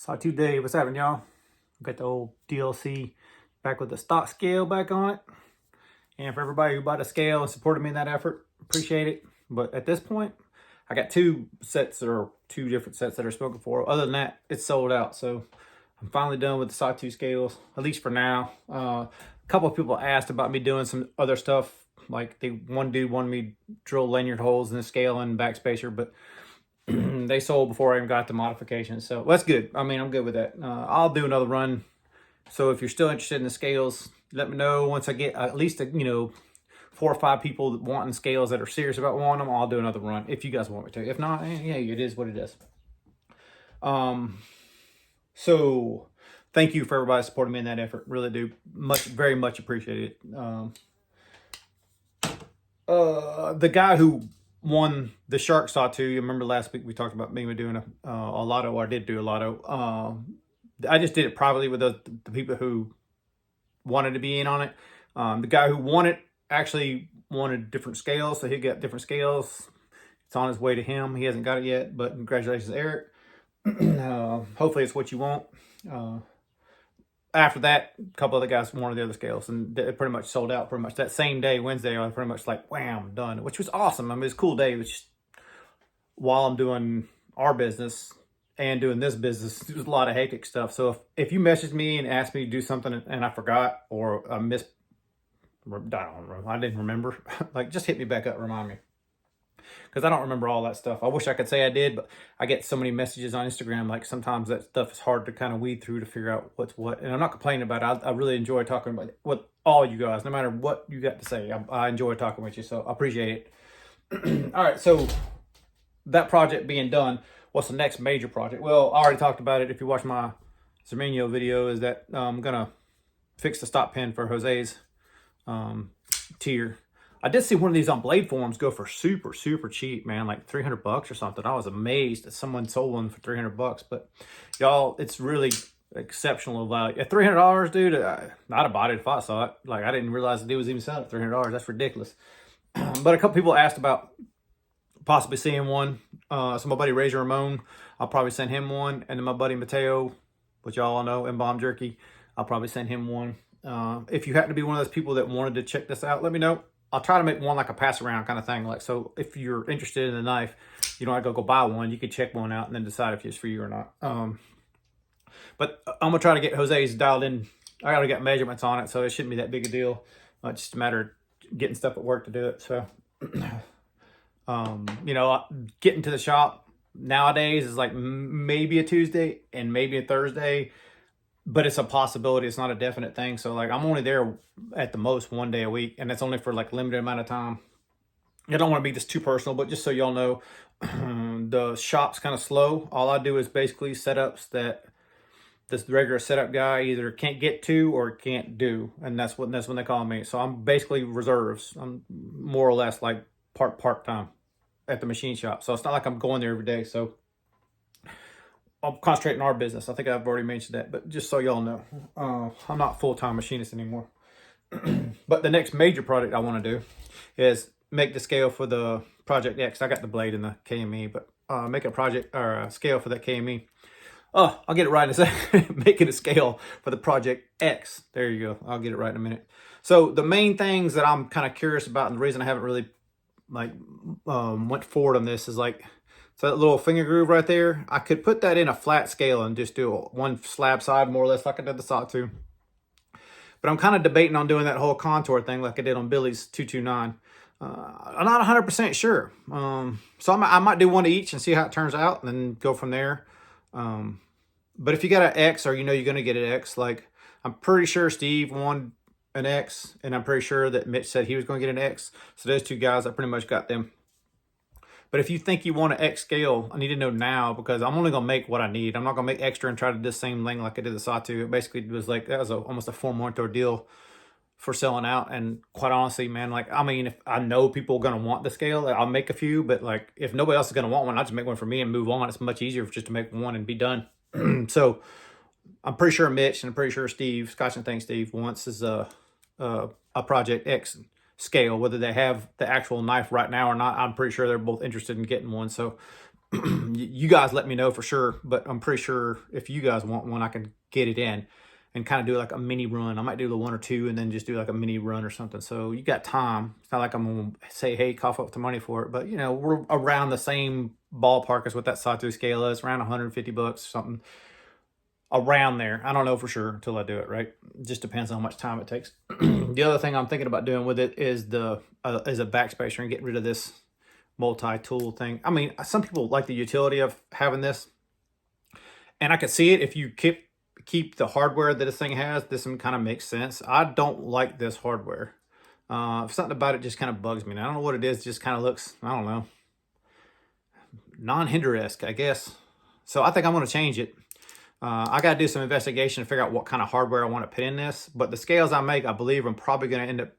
Sawtooth Day, what's happening, y'all? Got the old DLC back with the stock scale back on it. And for everybody who bought a scale and supported me in that effort, appreciate it. But at this point, I got two different sets that are spoken for. Other than that, it's sold out. So I'm finally done with the Sawtooth scales, at least for now. A couple of people asked about me doing some other stuff. Like one dude wanted me to drill lanyard holes in the scale and backspacer, but they sold before I even got the modifications. So that's good. I mean, I'm good with that. I'll do another run. So if you're still interested in the scales, let me know. Once I get at least, 4 or 5 people wanting scales that are serious about wanting them, I'll do another run if you guys want me to. If not, yeah, it is what it is. So thank you for everybody supporting me in that effort. Really do very much appreciate it. The guy who won the shark sawtooth, you remember last week we talked about me doing a lotto, or I did do a lotto. I just did it privately with the people who wanted to be in on it. The guy who won it actually wanted different scales, so he got different scales. It's on his way to him. He hasn't got it yet, but congratulations, Eric. Hopefully it's what you want. After that, a couple other guys wanted the other scales, and it pretty much sold out pretty much that same day, Wednesday. I was pretty much like, wham, done, which was awesome. I mean, it's a cool day. It was just, while I'm doing our business and doing this business, there's a lot of hectic stuff. So if you message me and ask me to do something and I forgot, or I didn't remember, like, just hit me back up, remind me. Because I don't remember all that stuff. I wish I could say I did, but I get so many messages on Instagram. Like, sometimes that stuff is hard to kind of weed through to figure out what's what. And I'm not complaining about it. I really enjoy talking about it with all you guys, no matter what you got to say. I enjoy talking with you, so I appreciate it. All right, so that project being done, what's the next major project? Well, I already talked about it. If you watch my Zermino video, is that I'm going to fix the stop pin for Jose's tier. I did see one of these on Blade Forums go for super cheap, man, like $300 or something. I was amazed that someone sold one for $300, but y'all, it's really exceptional value. At $300, dude, I'd have bought it if I saw it. Like, I didn't realize the dude was even selling at $300. That's ridiculous. But a couple people asked about possibly seeing one. So my buddy Razor Ramon, I'll probably send him one. And then my buddy Mateo, which y'all all know, and Bomb Jerky, I'll probably send him one. If you happen to be one of those people that wanted to check this out, let me know. I'll try to make one like a pass around kind of thing. Like, so if you're interested in the knife, you don't have to go buy one. You can check one out and then decide if it's for you or not. But I'm gonna try to get Jose's dialed in. I gotta get measurements on it, so it shouldn't be that big a deal. It's just a matter of getting stuff at work to do it. So, getting to the shop nowadays is like maybe a Tuesday and maybe a Thursday, but it's a possibility. It's not a definite thing. So, like, I'm only there at the most 1 day a week, and that's only for like limited amount of time. I don't want to be this too personal, but just so y'all know, the shop's kind of slow. All I do is basically setups that this regular setup guy either can't get to or can't do, and that's when they call me. So I'm basically reserves. I'm more or less like part-time at the machine shop. So it's not like I'm going there every day. So I'll concentrate on our business. I think I've already mentioned that, but just so y'all know, I'm not full-time machinist anymore. But the next major project I want to do is make the scale for the Project X. I got the blade and the KME, but make a project or a scale for that KME. Oh, I'll get it right in a second. Making a scale for the Project X. There you go. I'll get it right in a minute. So the main things that I'm kind of curious about, and the reason I haven't really went forward on this is like, so that little finger groove right there, I could put that in a flat scale and just do one slab side more or less like I did the Sawtooth. But I'm kind of debating on doing that whole contour thing like I did on Billy's 229. I'm not 100% sure. So I might do one of each and see how it turns out and then go from there. But if you got an X, or you're going to get an X, like, I'm pretty sure Steve won an X, and I'm pretty sure that Mitch said he was going to get an X. So those two guys, I pretty much got them. But if you think you want an X scale, I need to know now, because I'm only going to make what I need. I'm not going to make extra and try to do the same thing like I did the Sawtooth. It basically was like, that was almost a 4-month ordeal for selling out. And quite honestly, man, like, I mean, if I know people are going to want the scale, like, I'll make a few. But like, if nobody else is going to want one, I'll just make one for me and move on. It's much easier just to make one and be done. So I'm pretty sure Mitch and I'm pretty sure Steve, Scotch and Thanks Steve, wants is a Project X scale. Whether they have the actual knife right now or not, I'm pretty sure they're both interested in getting one. So You guys let me know for sure, but I'm pretty sure if you guys want one, I can get it in and kind of do like a mini run. I might do the 1 or 2 and then just do like a mini run or something. So you got time. It's not like I'm going to say, hey, cough up the money for it. But, you know, we're around the same ballpark as what that Sawtooth scale is, around 150 bucks or something. Around there. I don't know for sure until I do it, right? It just depends on how much time it takes. The other thing I'm thinking about doing with it is a backspacer and getting rid of this multi-tool thing. I mean, some people like the utility of having this, and I can see it if you keep the hardware that this thing has. This one kind of makes sense. I don't like this hardware. Something about it just kind of bugs me. Now, I don't know what it is. It just kind of looks, I don't know, non-Hinder-esque, I guess. So I think I'm going to change it. I got to do some investigation to figure out what kind of hardware I want to put in this. But the scales I make, I believe I'm probably going to end up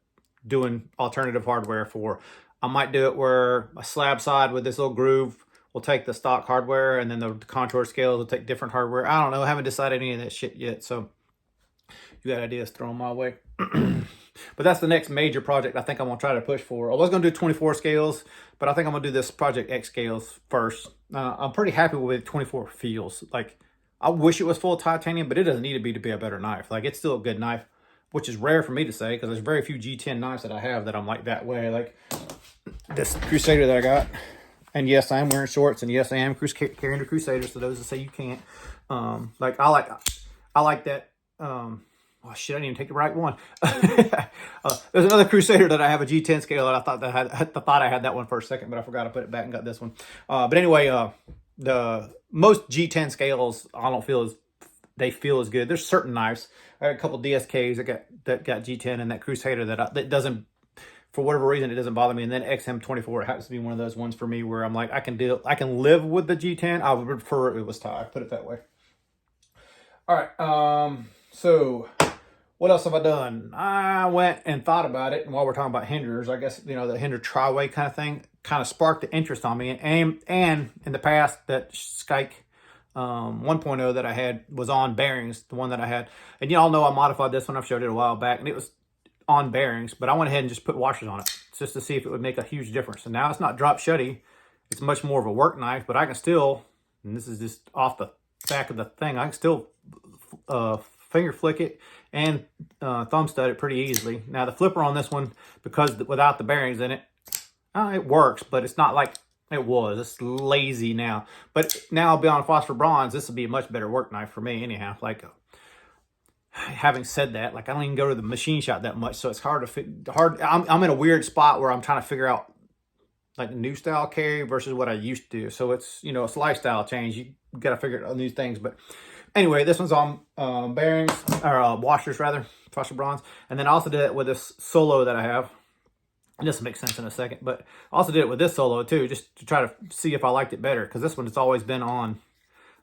doing alternative hardware for. I might do it where a slab side with this little groove will take the stock hardware, and then the contour scales will take different hardware. I don't know. I haven't decided any of that shit yet. So you got ideas, throw them my way. But that's the next major project I think I'm going to try to push for. I was going to do 24 scales, but I think I'm going to do this Project X scales first. I'm pretty happy with 24 feels. Like, I wish it was full titanium, but it doesn't need to be a better knife. Like, it's still a good knife, which is rare for me to say because there's very few G10 knives that I have that I'm like that way. Like this Crusader that I got. And yes, I am wearing shorts, and yes, I am carrying the Crusader, so those that say you can't. Like, I like that. Oh shit, I didn't even take the right one. There's another Crusader that I have, a G10 scale, and I thought I had that one for a second, but I forgot to put it back and got this one. But anyway, the most G10 scales I don't feel they feel as good. There's certain knives. I got a couple DSKs that got G10, and that Crusader that doesn't, for whatever reason, it doesn't bother me. And then XM24 happens to be one of those ones for me where I'm like, I can live with the G10. I would prefer it was Thai. Put it that way. All right. So what else have I done? I went and thought about it. And while we're talking about Hinders, I guess, you know, the Hinder Tri-Way kind of thing kind of sparked the interest on me. And in the past, that Skike 1.0 that I had was on bearings, the one that I had. And y'all know I modified this one. I've showed it a while back, and it was on bearings, but I went ahead and just put washers on it just to see if it would make a huge difference. And now it's not drop shutty. It's much more of a work knife, but I can still, and this is just off the back of the thing, I can still finger flick it and thumb stud it pretty easily. Now the flipper on this one, because without the bearings in it, it works, but it's not like it was. It's lazy now. But now I'll be on phosphor bronze. This will be a much better work knife for me anyhow. Like, having said that, like, I don't even go to the machine shop that much, so it's hard to I'm in a weird spot where I'm trying to figure out like the new style carry versus what I used to do. So it's, you know, it's lifestyle change. You got to figure out new things. But anyway, this one's on bearings, or washers rather, phosphor bronze. And then I also did it with this Solo that I have. And this will make sense in a second, but I also did it with this Solo too, just to try to see if I liked it better, because this one has always been on.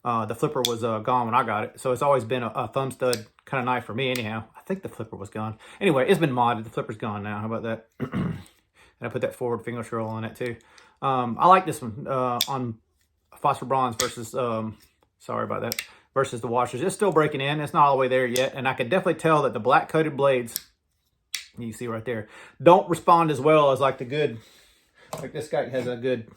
The flipper was gone when I got it, so it's always been a thumb stud kind of knife for me anyhow. I think the flipper was gone. Anyway, it's been modded. The flipper's gone now. How about that? And I put that forward finger roll on it too. I like this one on phosphor bronze versus, sorry about that, versus the washers. It's still breaking in. It's not all the way there yet, and I can definitely tell that the black coated blades, you see right there, don't respond as well as like the good, like this guy has a good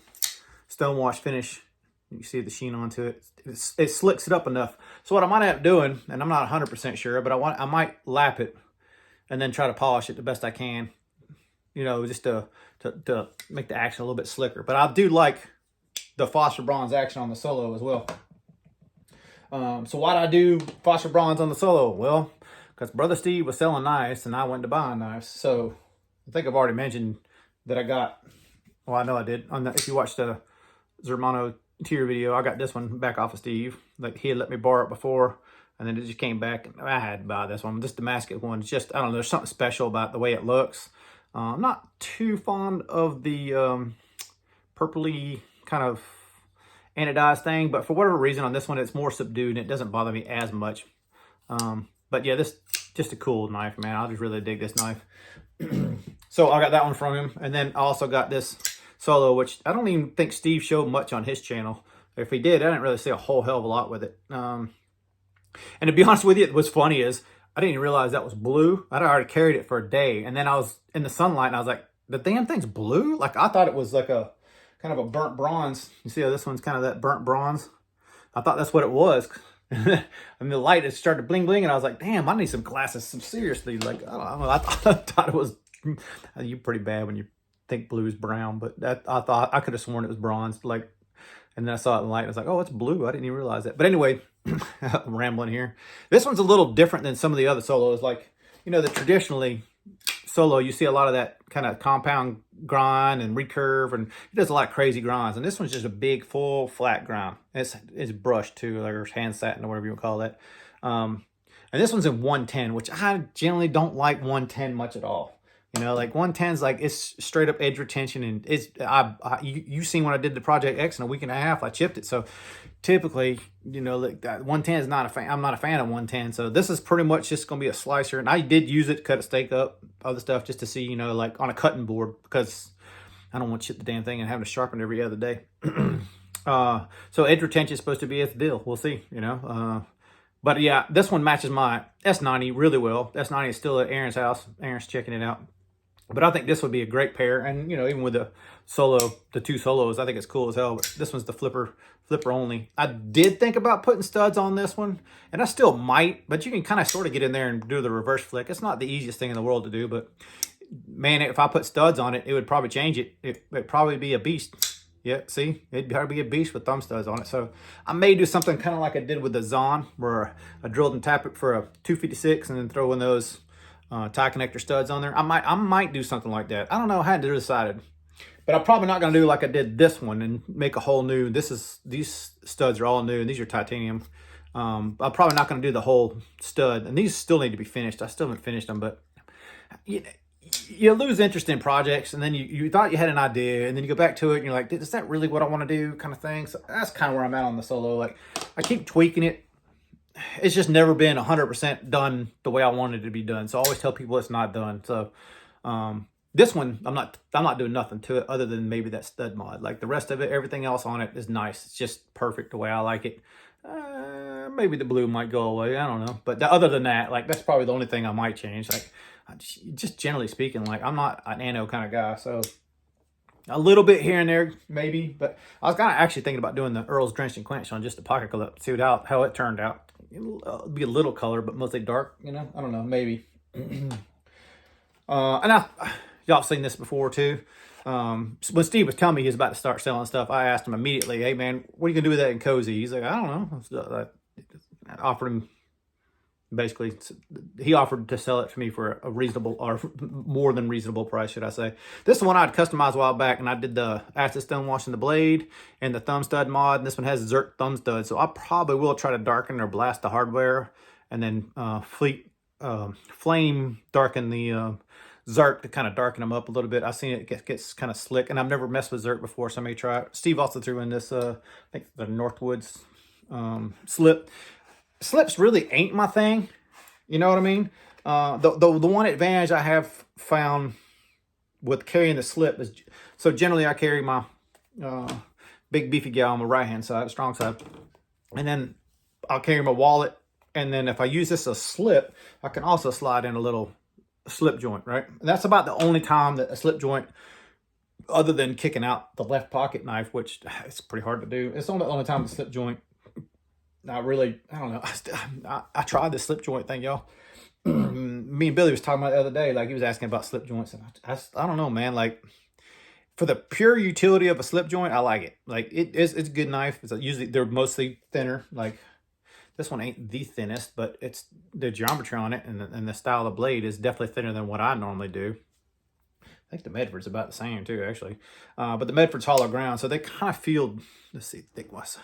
stone wash finish. You see the sheen onto it. It slicks it up enough. So what I might end up doing, and I'm not 100% sure, but I might lap it and then try to polish it the best I can, you know, just to make the action a little bit slicker. But I do like the phosphor bronze action on the Solo as well. So why did I do phosphor bronze on the Solo? Well, because Brother Steve was selling knives and I went to buy knives. So I think I've already mentioned that I got, well, I know I did. If you watched the Zermano tier video, I got this one back off of Steve. Like, he had let me borrow it before, and then it just came back, and I had to buy this one. This Damascus one, it's just, I don't know, there's something special about the way it looks. I'm not too fond of the purpley kind of anodized thing, but for whatever reason on this one, it's more subdued and it doesn't bother me as much. But yeah, this just a cool knife, man. I just really dig this knife. So I got that one from him, and then I also got this Solo, which I don't even think Steve showed much on his channel. If he did, I didn't really see a whole hell of a lot with it. And to be honest with you, what's funny is I didn't even realize that was blue. I'd already carried it for a day, and then I was in the sunlight, and I was like, the damn thing's blue? Like, I thought it was like a kind of a burnt bronze. You see how this one's kind of that burnt bronze? I thought that's what it was. And the light had started to bling bling, and I was like, damn, I need some glasses. Some seriously, like, I don't know. I thought it was, you're pretty bad when you think blue is brown, but that I thought I could have sworn it was bronze. Like, and then I saw it in the light. I was like, oh, it's blue. I didn't even realize that. But anyway, I'm rambling here. This one's a little different than some of the other solos. Like, you know, the traditionally solo, you see a lot of that kind of compound grind and recurve, and he does a lot of crazy grinds. And this one's just a big, full, flat grind. It's brushed too, like, or hand satin or whatever you would call that. And this one's in 110, which I generally don't like 110 much at all. You know, like 110's like, it's straight up edge retention, and it's you seen when I did the Project X in a week and a half, I chipped it. So typically, you know, like that 110 is not a fan. I'm not a fan of 110. So this is pretty much just gonna be a slicer, and I did use it to cut a steak up, other stuff, just to see, you know, like on a cutting board, because I don't want to chip the damn thing and having to sharpen it every other day. So edge retention is supposed to be its deal. We'll see, you know. But yeah, this one matches my S90 really well. S90 is still at Aaron's house. Aaron's checking it out. But I think this would be a great pair. And, you know, even with the solo, the two solos, I think it's cool as hell. But this one's the flipper only. I did think about putting studs on this one, and I still might, but you can kind of sort of get in there and do the reverse flick. It's not the easiest thing in the world to do, but man, if I put studs on it, it would probably change it. It'd probably be a beast. Yeah, see, it'd probably be a beast with thumb studs on it. So I may do something kind of like I did with the Zon, where I drilled and tapped it for a 256 and then throw in those tie connector studs on there. I might do something like that. I don't know. I hadn't decided, but I'm probably not going to do like I did this one and make a whole new. These studs are all new, and these are titanium. I'm probably not going to do the whole stud, and these still need to be finished. I still haven't finished them, but you lose interest in projects, and then you thought you had an idea, and then you go back to it, and you're like, is that really what I want to do, kind of thing. So that's kind of where I'm at on the solo. Like, I keep tweaking it. It's just never been 100% done the way I wanted it to be done. So I always tell people it's not done. So this one, I'm not doing nothing to it other than maybe that stud mod. Like the rest of it, everything else on it is nice. It's just perfect the way I like it. Maybe the blue might go away. I don't know. But other than that, like, that's probably the only thing I might change. Like, just generally speaking, like, I'm not an nano kind of guy. So a little bit here and there, maybe. But I was kind of actually thinking about doing the Earl's Drenched in Quench on just the pocket clip. See how it turned out. It'll be a little color, but mostly dark, you know. I don't know, maybe. And y'all have seen this before too. When Steve was telling me he was about to start selling stuff, I asked him immediately, hey man, what are you gonna do with that in Cozy? He's like, I don't know. I offered him, basically, he offered to sell it to me for a reasonable, or more than reasonable price, should I say. This one I'd customized a while back, and I did the acid stone washing the blade and the thumb stud mod. And this one has Zerk thumb stud, so I probably will try to darken or blast the hardware, and then flame darken the Zerk to kind of darken them up a little bit. I've seen it gets kind of slick, and I've never messed with Zerk before, so I may try it. Steve also threw in this, I think the Northwoods slip. Slips really ain't my thing, you know what I mean? The one advantage I have found with carrying the slip is, so generally I carry my big beefy gal on my right hand side, strong side, and then I'll carry my wallet, and then if I use this as a slip, I can also slide in a little slip joint, right? And that's about the only time that a slip joint, other than kicking out the left pocket knife, which it's pretty hard to do, it's the only time the slip joint, I don't know. I tried this slip joint thing, y'all. Me and Billy was talking about it the other day. Like, he was asking about slip joints. And I don't know, man. Like, for the pure utility of a slip joint, I like it. Like, it's a good knife. Usually, they're mostly thinner. Like, this one ain't the thinnest, but it's the geometry on it and the style of blade is definitely thinner than what I normally do. I think the Medford's about the same, too, actually. But the Medford's hollow ground, so they kind of feel, let's see, thick-wise.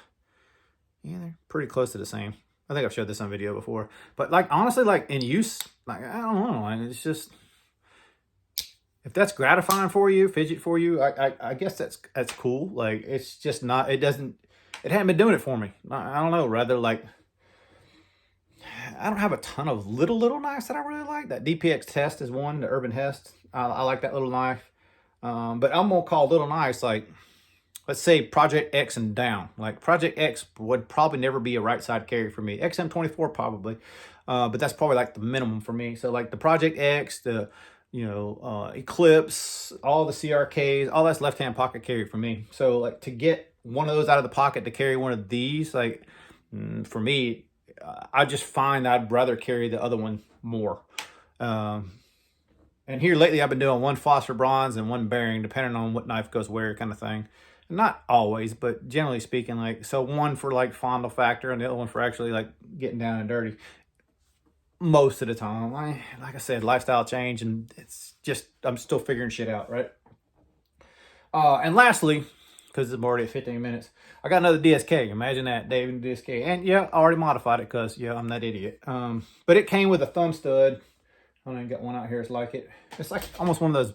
Yeah, they're pretty close to the same. I think I've showed this on video before. But, like, honestly, like, in use, like, I don't know. Like, it's just, if that's gratifying for you, fidget for you, I guess that's cool. Like, it's just not, it hadn't been doing it for me. I don't know, rather, like, I don't have a ton of little knives that I really like. That DPX Test is one, the Urban Hest. I like that little knife. But I'm going to call little knives, like, let's say Project X and down. Like, Project X would probably never be a right side carry for me. XM24 probably, but that's probably like the minimum for me. So like the Project X, the Eclipse, all the CRKs, all that's left-hand pocket carry for me. So like to get one of those out of the pocket to carry one of these, like for me, I just find I'd rather carry the other one more. And here lately I've been doing one phosphor bronze and one bearing, depending on what knife goes where kind of thing. Not always, but generally speaking, like, so one for like fondle factor and the other one for actually like getting down and dirty. Most of the time, like I said, lifestyle change, and it's just, I'm still figuring shit out, right? And lastly, because it's already at 15 minutes, I got another DSK. Imagine that, David DSK. And yeah, I already modified it because, yeah, I'm that idiot. But it came with a thumb stud. I don't even got one out here. It's like it. It's like almost one of those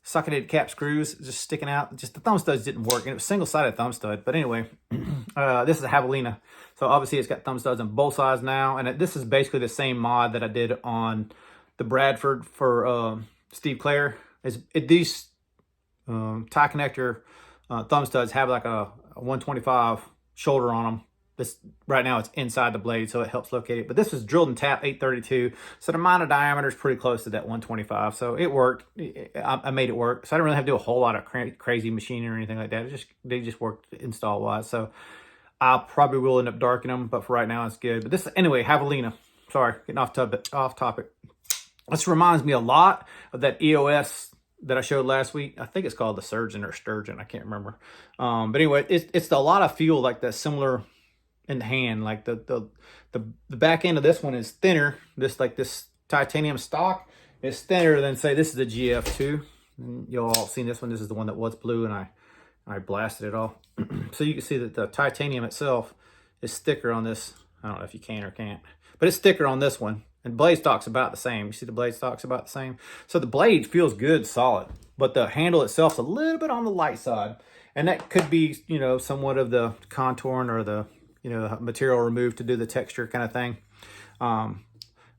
socketed cap screws just sticking out. Just the thumb studs didn't work, and it was single-sided thumb stud. But anyway, this is a Javelina. So obviously it's got thumb studs on both sides now. And this is basically the same mod that I did on the Bradford for Steve Clare. These tie connector thumb studs have like a 125 shoulder on them. This right now it's inside the blade, so it helps locate it. But this was drilled and tapped 832, so the minor diameter is pretty close to that 125. So it worked. I made it work. So I didn't really have to do a whole lot of crazy machining or anything like that. They just worked install wise. So I probably will end up darkening them, but for right now it's good. But this anyway, Javelina. Sorry, getting off topic. This reminds me a lot of that EOS that I showed last week. I think it's called the Surgeon or Sturgeon. I can't remember. But anyway, it's a lot of feel like that similar in the hand. Like the back end of this one is thinner. This titanium stock is thinner than, say, this is a GF2. You all seen this one. This is the one that was blue, and I blasted it off. So you can see that the titanium itself is thicker on this. I don't know if you can or can't, but it's thicker on this one. And blade stock's about the same. You see the blade stock's about the same. So the blade feels good, solid, but the handle itself's a little bit on the light side. And that could be, somewhat of the contouring or the, material removed to do the texture kind of thing. But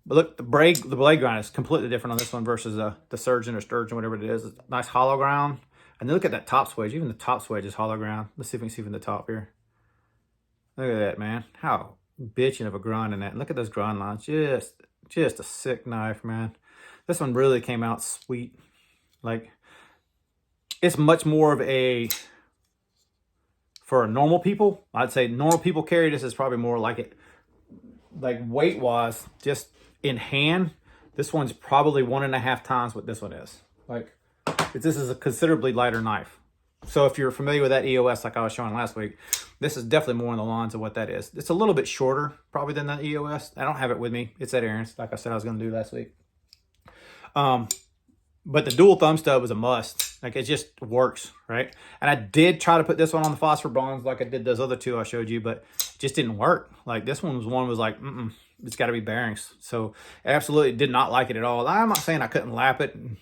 look, the blade grind is completely different on this one versus the Surgeon or Sturgeon, whatever it is. It's nice hollow ground. And then look at that top swedge. Even the top swedge is hollow ground. Let's see if we can see from the top here. Look at that, man. How bitching of a grind in that. And look at those grind lines. Just a sick knife, man. This one really came out sweet. Like, it's much more of a, for normal people, I'd say normal people carry this is probably more like it, like weight wise, just in hand. This one's probably 1.5 times what this one is. Like, this is a considerably lighter knife. So if you're familiar with that EOS like I was showing last week, this is definitely more in the lines of what that is. It's a little bit shorter probably than that EOS. I don't have it with me. It's at Aaron's, like I said I was going to do last week. But the dual thumb stud was a must. Like, it just works, right? And I did try to put this one on the phosphor bronze like I did those other two I showed you, but it just didn't work. Like, this one was like, it's got to be bearings. So I absolutely did not like it at all. I'm not saying I couldn't lap it and,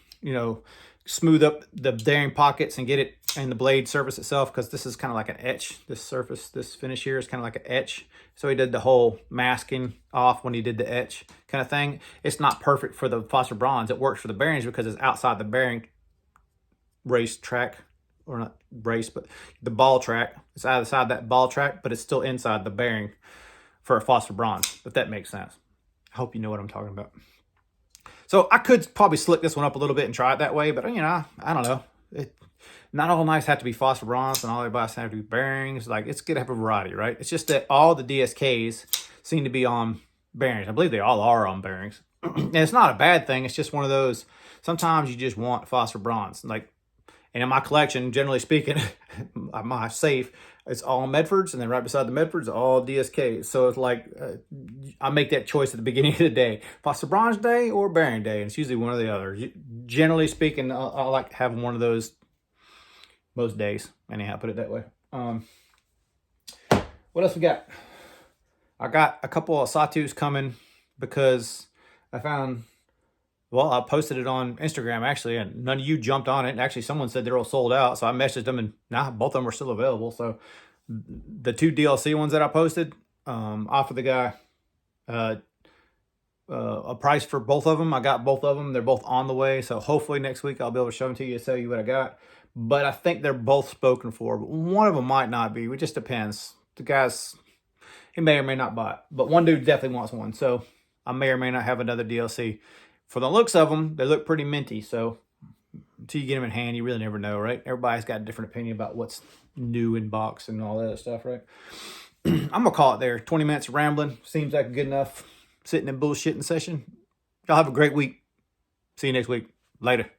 smooth up the bearing pockets and get it in the blade surface itself, because this is kind of like an etch. This surface, this finish here is kind of like an etch. So he did the whole masking off when he did the etch kind of thing. It's not perfect for the phosphor bronze. It works for the bearings because it's outside the bearing race track, or not race, but the ball track. It's outside that ball track, but it's still inside the bearing for a phosphor bronze, if that makes sense. I hope you know what I'm talking about. So I could probably slick this one up a little bit and try it that way, but I don't know. Not all knives have to be phosphor bronze, and all their bias have to be bearings. Like, it's good to have a variety, right? It's just that all the DSKs seem to be on bearings. I believe they all are on bearings. And it's not a bad thing. It's just one of those, sometimes you just want phosphor bronze. Like, and in my collection, generally speaking, my safe, it's all Medfords, and then right beside the Medfords, all DSKs. So it's like, I make that choice at the beginning of the day. Phosphor bronze day or bearing day, and it's usually one or the other. Generally speaking, I like having one of those most days. Anyhow, put it that way. What else we got? I got a couple of Satus coming because I found, well, I posted it on Instagram actually, and none of you jumped on it. And actually, someone said they're all sold out, so I messaged them, and now both of them are still available. So the two DLC ones that I posted, offered the guy a price for both of them. I got both of them. They're both on the way, so hopefully next week I'll be able to show them to you and tell you what I got. But I think they're both spoken for. But one of them might not be. It just depends. The guy's, he may or may not buy it. But one dude definitely wants one, so I may or may not have another DLC For the looks of them, they look pretty minty. So until you get them in hand, you really never know, right? Everybody's got a different opinion about what's new in box and all that other stuff, right? I'm going to call it there. 20 minutes of rambling. Seems like a good enough sitting and bullshitting session. Y'all have a great week. See you next week. Later.